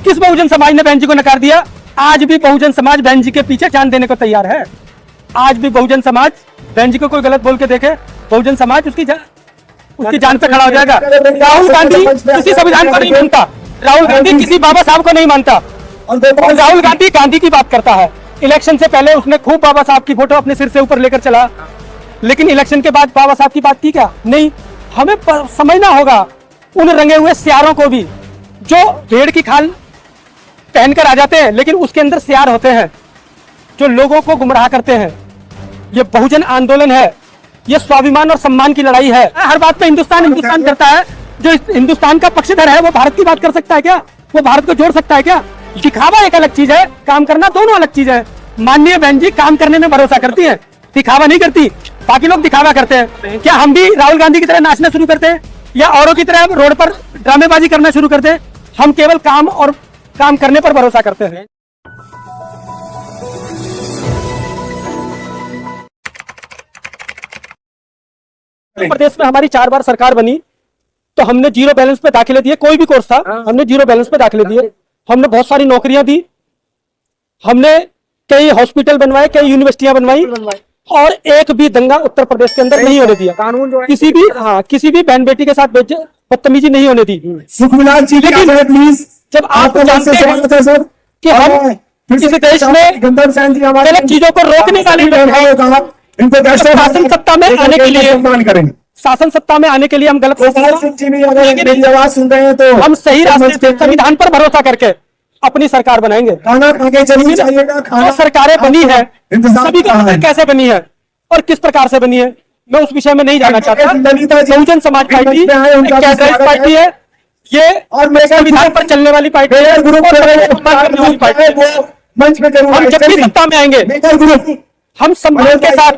किस बहुजन समाज ने बहन जी को नकार दिया? आज भी बहुजन समाज बहन जी के पीछे जान देने को तैयार है। आज भी बहुजन समाज बहन जी को कोई गलत बोल के देखे, बहुजन समाज उसकी जान पे खड़ा हो जाएगा। राहुल गांधी किसी संविधान को नहीं मानता, राहुल गांधी किसी बाबा साहब को नहीं मानता। राहुल गांधी गांधी की बात करता है। इलेक्शन से पहले उसने खूब बाबा साहब की फोटो अपने सिर से ऊपर लेकर चला, लेकिन इलेक्शन के बाद बाबा साहब की बात की क्या? नहीं। हमें समझना होगा उन रंगे हुए सियारों को भी जो भेड़ की खाल पहनकर आ जाते हैं लेकिन उसके अंदर सियार होते हैं, जो लोगों को गुमराह करते हैं। ये बहुजन आंदोलन है, ये स्वाभिमान और सम्मान की लड़ाई है। हर बात पे हिंदुस्तान हिंदुस्तान करता है। जो हिंदुस्तान का पक्षधर है वो भारत की बात कर सकता है क्या? वो भारत को जोड़ सकता है क्या? दिखावा एक अलग चीज है, काम करना दोनों अलग चीज है। माननीय बहन जी काम करने में भरोसा करती है, दिखावा नहीं करती। बाकी लोग दिखावा करते हैं। क्या हम भी राहुल गांधी की तरह नाचना शुरू करते हैं या औरों की तरह रोड पर ड्रामेबाजी करना शुरू करते हैं? हम केवल काम और काम करने पर भरोसा करते हैं। प्रदेश में हमारी 4 बार सरकार बनी तो हमने जीरो बैलेंस पे दाखिले दिए। कोई भी कोर्स था हमने जीरो बैलेंस पे दाखिले दिए। हमने बहुत सारी नौकरियां दी, हमने कई हॉस्पिटल बनवाए, कई यूनिवर्सिटियां बनवाई और एक भी दंगा उत्तर प्रदेश के अंदर नहीं होने दिया। कानून जो है किसी भी बहन बेटी के साथ बदतमीजी नहीं होने दी। प्लीज जब आप जानते हैं कि हम इस देश में गलत चीजों को रोकने वाली शासन सत्ता में आने के लिए शासन सत्ता में आने के लिए हम गलत सुन रहे हैं तो हम सही रास्ते से संविधान पर भरोसा करके अपनी सरकार बनाएंगे। सरकारें बनी है, सभी को कैसे बनी है और किस प्रकार से बनी है मैं उस विषय में नहीं जाना चाहता। बहुजन समाज पार्टी एक पार्टी है, ये और संविधान पर चलने वाली पार्टी है। हम जब भी सत्ता में आएंगे हम सम्मान के साथ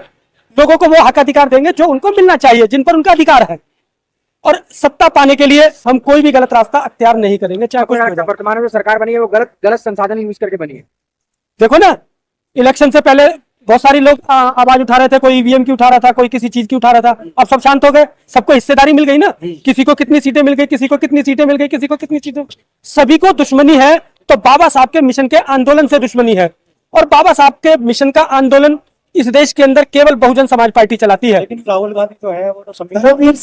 लोगों को वो हक अधिकार देंगे जो उनको मिलना चाहिए, जिन पर उनका अधिकार है। और सत्ता पाने के लिए हम कोई भी गलत रास्ता अख्तियार नहीं करेंगे। चाहे कोई वर्तमान में जो सरकार बनी है वो गलत संसाधन यूज करके बनी है। देखो ना, इलेक्शन से पहले बहुत सारे लोग आवाज उठा रहे थे, कोई ईवीएम की उठा रहा था, कोई किसी चीज की उठा रहा था। अब सब शांत हो गए, सबको हिस्सेदारी मिल गई ना। किसी को कितनी सीटें मिल गई, किसी को कितनी सीटें मिल गई, किसी को कितनी सीटें। सभी को दुश्मनी है तो बाबा साहब के मिशन के आंदोलन से दुश्मनी है। और बाबा साहब के मिशन का आंदोलन इस देश के अंदर केवल बहुजन समाज पार्टी चलाती है। लेकिन राहुल गांधी तो है वो तो राहुल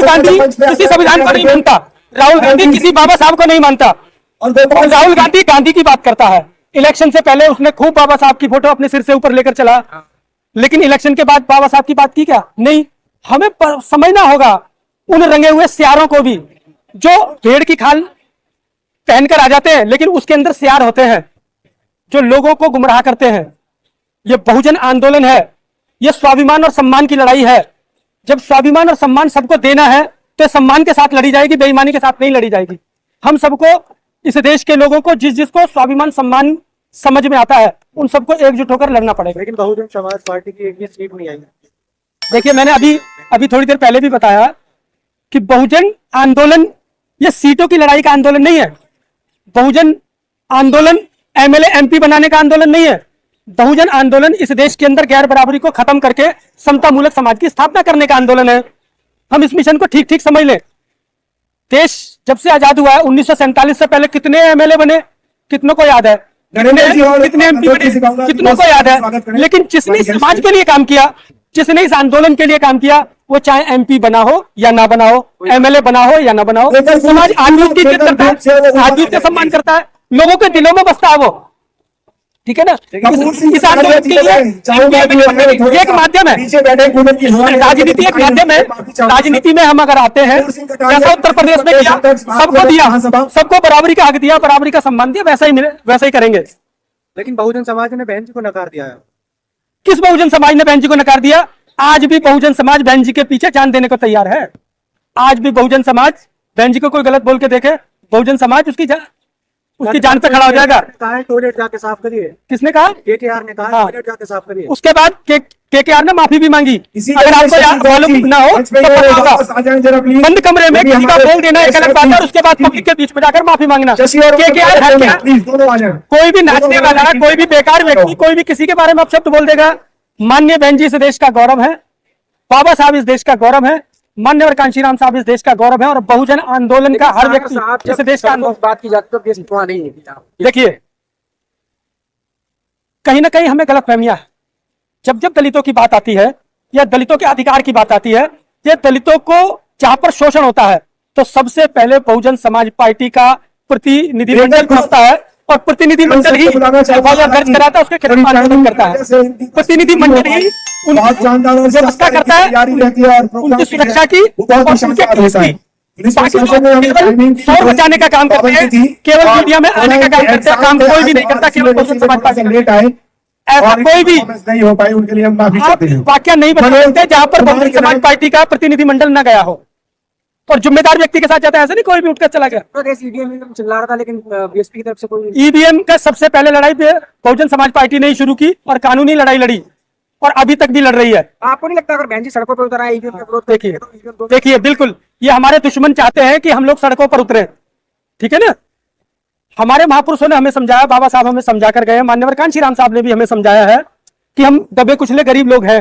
गांधी किसी संविधान को नहीं मानता, राहुल गांधी किसी बाबा साहब को नहीं मानता। और राहुल गांधी गांधी की बात करता है। इलेक्शन से पहले उसने खूब बाबा साहब की फोटो अपने सिर से ऊपर लेकर चला, लेकिन इलेक्शन के बाद बाबा साहब की बात की क्या? नहीं। हमें समझना होगा उन रंगे हुए सियारों को भी जो भेड़ की खाल पहनकर आ जाते हैं लेकिन उसके अंदर सियार होते हैं, जो लोगों को गुमराह करते हैं। ये बहुजन आंदोलन है, ये स्वाभिमान और सम्मान की लड़ाई है। जब स्वाभिमान और सम्मान सबको देना है तो सम्मान के साथ लड़ी जाएगी, बेईमानी के साथ नहीं लड़ी जाएगी। हम सबको, इस देश के लोगों को जिसको स्वाभिमान सम्मान समझ में आता है उन सबको एकजुट होकर लड़ना पड़ेगा। लेकिन बहुजन समाज पार्टी की एक भी सीट नहीं आई। देखिए, मैंने अभी थोड़ी देर पहले भी बताया कि बहुजन आंदोलन ये सीटों की लड़ाई का आंदोलन नहीं है। बहुजन आंदोलन एमएलए एमपी बनाने का आंदोलन नहीं है। बहुजन आंदोलन इस देश के अंदर गैर बराबरी को खत्म करके समता मूलक समाज की स्थापना करने का आंदोलन है। हम इस मिशन को ठीक ठीक समझ लें। देश जब से आजाद हुआ है 1947 से पहले कितने एमएलए बने, कितनों को याद है? कितने एमपी बने, कितनों को याद है? लेकिन जिसने समाज के लिए काम किया, जिसने इस आंदोलन के लिए काम किया, वो चाहे एमपी बना हो या ना बना हो, एमएलए बना हो या ना बना हो, समाज आदमी की इज्जत करता है, आदमी का सम्मान करता है, लोगों के दिलों में बसता है वो। ठीक है ना? इस आंदोलन के लिए एक माध्यम है, राजनीति एक माध्यम है। राजनीति में हम अगर आते हैं, जैसा उत्तर प्रदेश में किया, सबको दिया, सबको बराबरी का हक दिया, बराबरी का सम्मान दिया, वैसा ही करेंगे। लेकिन बहुजन समाज ने बहन जी को नकार दिया है। किस बहुजन समाज ने बहन जी को नकार दिया? आज भी बहुजन समाज बहन जी के पीछे जान देने को तैयार है। आज भी बहुजन समाज बहन जी को कोई गलत बोल के देखे, बहुजन समाज उसकी जान पे खड़ा हो जाएगा। टॉयलेट जाके साफ करिए। किसने कहा? केटीआर ने कहा टॉयलेट जाके साफ करिए। उसके बाद केकेआर ने माफी भी मांगी। अगर आपको मालूम ना हो तो बंद कमरे में किसी का बोल देना एक अलग बात है, उसके बाद पब्लिक के बीच में जाकर माफी मांगना। केकेआर है क्या? कोई भी नाचने वाला, कोई भी बेकार व्यक्ति, कोई भी किसी के बारे में अपशब्द बोल देगा। माननीय बहन जी इस देश का गौरव है, बाबा साहब इस देश का गौरव है। मान्यवर कांशीराम साहब इस देश का गौरव है और बहुजन आंदोलन का हर व्यक्ति इस देश का आंदोलन। बात की जाती तो देश वहाँ नहीं है। देखिए, कहीं ना कहीं हमें गलतफहमियां है। जब जब दलितों की बात आती है या दलितों के अधिकार की बात आती है या दलितों को जहां पर शोषण होता है तो सबसे पहले बहुजन समाज पार्टी का प्रतिनिधिमंडल पहुंचता है और प्रतिनिधिमंडल ही एफआईआर दर्ज कराता है, उसके खिलाफ आंदोलन करता है। प्रतिनिधिमंडल ही व्यवस्था करता है उनकी सुरक्षा की और उनके केस की। बाकी लोग केवल शोर बचाने का काम करते हैं, केवल मीडिया में आने का काम करते हैं, काम कोई भी नहीं करता, केवल बहुजन समाज पार्टी। ऐसा कोई भी नहीं हो पाई, उनके लिए हम माफी आप चाहते हैं। वाक्य नहीं बता सकते जहां पर बहुजन समाज पार्टी का प्रतिनिधिमंडल न गया हो और जिम्मेदार व्यक्ति के साथ जाता है। ऐसा नहीं कोई भी उठकर चला गया। प्रदेश ईवीएम में चिल्ला रहा था, लेकिन बीएसपी की तरफ से कोई ईवीएम का सबसे पहले लड़ाई बहुजन समाज पार्टी ने ही शुरू की और कानूनी लड़ाई लड़ी और अभी तक भी लड़ रही है। आपको नहीं लगता अगर बहन जी सड़कों पर उतर आए ईवीएम का विरोध देखिए करेंगे तो ईवीएम देखिए बिल्कुल ये हमारे दुश्मन चाहते हैं कि हम लोग सड़कों पर उतरे, ठीक है ना। हमारे महापुरुषों ने हमें समझाया, बाबा साहब हमें समझा कर गए, मान्यवर कांशीराम साहब ने भी हमें समझाया है कि हम दबे कुचले गरीब लोग हैं।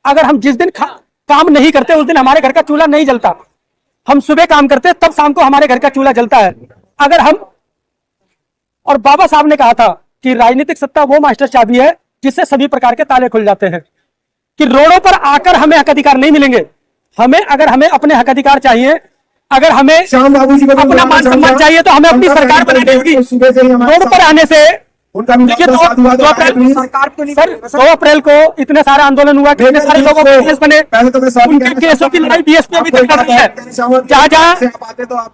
अगर हम जिस दिन काम नहीं करते उस दिन हमारे घर का चूल्हा नहीं जलता। हम सुबह काम करते तब शाम को हमारे घर का चूल्हा जलता है। अगर हम और बाबा साहब ने कहा था कि राजनीतिक सत्ता वो मास्टर चाबी है जिससे सभी प्रकार के ताले खुल जाते हैं, कि रोडों पर आकर हमें हक अधिकार नहीं मिलेंगे। अगर हमें अपने हक अधिकार चाहिए, अगर हमें श्याम बाबू जी को अपना मान सम्मान चाहिए तो हमें अपनी सरकार बनानी होगी। रोड पर आने से उनका भी देखिए, सरकार को नहीं सर 2 अप्रैल को इतने सारा आंदोलन हुआ, कितने सारे लोगों के केस बने, पहले तो मैं सॉरी उनके केसों की लड़ाई बीएसपी अभी तक कर रही है। जहां जहां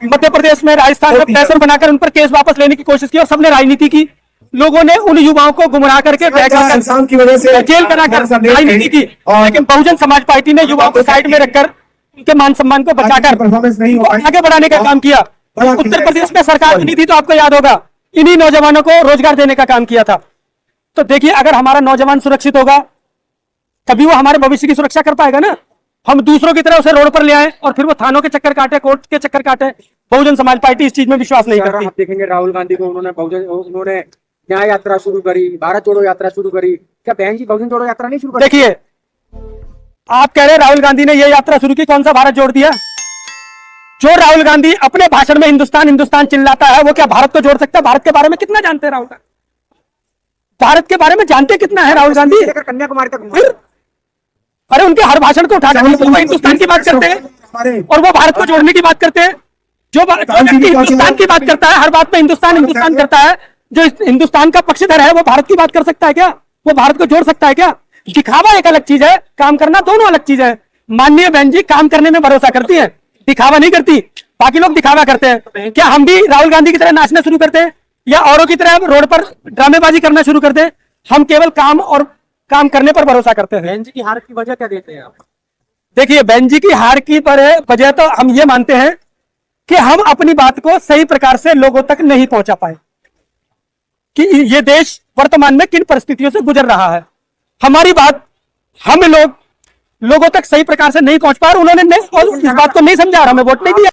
मध्य प्रदेश में, राजस्थान में प्रेशर बनाकर उन पर केस वापस लेने की कोशिश की और सबने राजनीति की। लोगों ने उन युवाओं को गुमराह करके इंसान की वजह से जेल बनाकर राजनीति की, लेकिन बहुजन समाज पार्टी ने युवाओं को साइड में रखकर उनके मान सम्मान को बचाकर परफॉर्मेंस नहीं हो पाई। आगे बढ़ाने का काम किया। उत्तर प्रदेश में सरकार बनी थी तो आपको याद होगा, इन्हीं नौजवानों को रोजगार देने का काम किया था। तो देखिए, अगर हमारा नौजवान सुरक्षित होगा तभी वो हमारे भविष्य की सुरक्षा कर पाएगा ना। हम दूसरों की तरह उसे रोड पर ले आए और फिर वो थानों के चक्कर काटे, कोर्ट के चक्कर काटे। बहुजन समाज पार्टी इस चीज में विश्वास नहीं करती। आप देखेंगे राहुल गांधी को उन्होंने न्याय यात्रा शुरू करी, भारत जोड़ो यात्रा शुरू करी। क्या बहन जी बहुजन जोड़ो यात्रा नहीं शुरू करी? देखिए, आप कह रहे हैं राहुल गांधी ने ये यात्रा शुरू की, कौन सा भारत जोड़ दिया? जो राहुल गांधी अपने भाषण में हिंदुस्तान हिंदुस्तान चिल्लाता है वो क्या भारत को जोड़ सकता है? भारत के बारे में कितना जानते हैं राहुल गांधी? भारत के बारे में जानते कितना है राहुल गांधी? कन्याकुमारी तक फिर अरे उनके हर भाषण को उठाकर वो हिंदुस्तान की बात करते हैं और वो भारत को जोड़ने की बात करते हैं। जो व्यक्ति हिंदुस्तान की बात करता है, हर बात में हिंदुस्तान हिंदुस्तान करता है, जो हिंदुस्तान का पक्षधर है वो भारत की बात कर सकता है क्या? वो भारत को जोड़ सकता है क्या? दिखावा एक अलग चीज है, काम करना दोनों अलग चीज है। माननीय बहन जी काम करने में भरोसा करती है, दिखावा नहीं करती। बाकी लोग दिखावा करते हैं। क्या हम भी राहुल गांधी की तरह नाचना शुरू करते हैं या औरों की तरह रोड पर ड्रामेबाजी करना शुरू करते हैं? हम केवल काम और काम करने पर भरोसा करते हैं। बहन जी की हार की वजह क्या देते हैं आप? देखिए, बहन जी की हार की वजह तो हम ये मानते हैं कि हम अपनी बात को सही प्रकार से लोगों तक नहीं पहुंचा पाए, कि ये देश वर्तमान में किन परिस्थितियों से गुजर रहा है। हमारी बात हम लोगों तक सही प्रकार से नहीं पहुंच पाए, उन्होंने इस बात को नहीं समझा और हमें वोट नहीं दिया।